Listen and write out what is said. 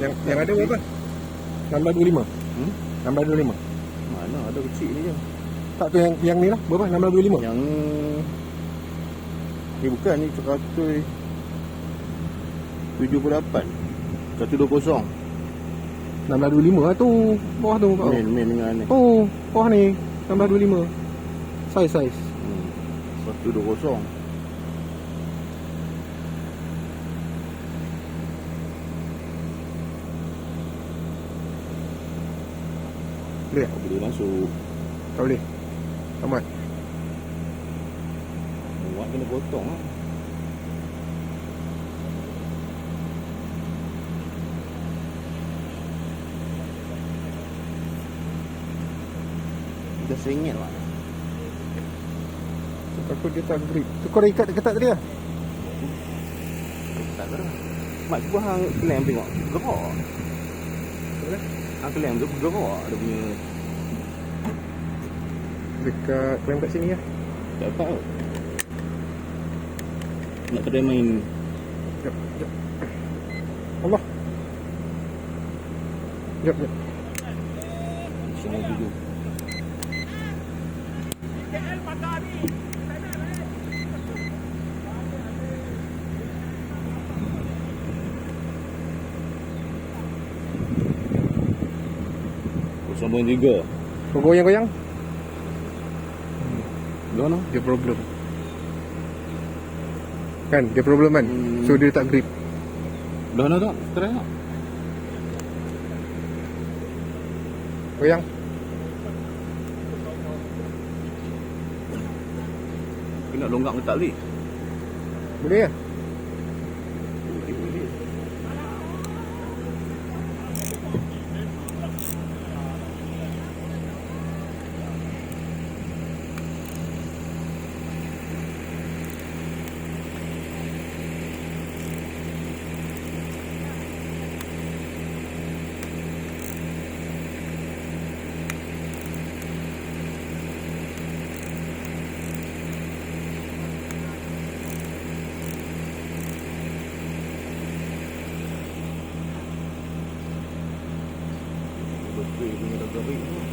Yang ada berapa? 1625. 1625. Mana ada kecil ni je. Tak tu yang ni lah. Berapa? 1625. Yang ni bukan ni 178. 120. 1625 lah tu. Bawah tu. Main dengan ni. Oh, bawah ni 1625. Saiz. 120. Boleh tak? Tak boleh masuk. Tak boleh. Amat. Muat kena potong lah. Dah sengit lah. Takut dia tak grip. Tu kau dah ikat ketat tadi lah. Tak ada. Mak cuba hang klem tengok. Gerak. Hang klem tu gerak dia punya. Dekat klem kat sini lah. Tak dapat kot. Nak try main. Jap. Allah. Jap. Semua video. Sambung 3. Kau goyang-goyang. Mana? Dia problem. Kan? Dia problem kan? So dia tak grip. Dah nak tak? Try tak? Goyang. Kena longgak ke tak boleh? Boleh lah. Boleh. Betul punya dah garing tu.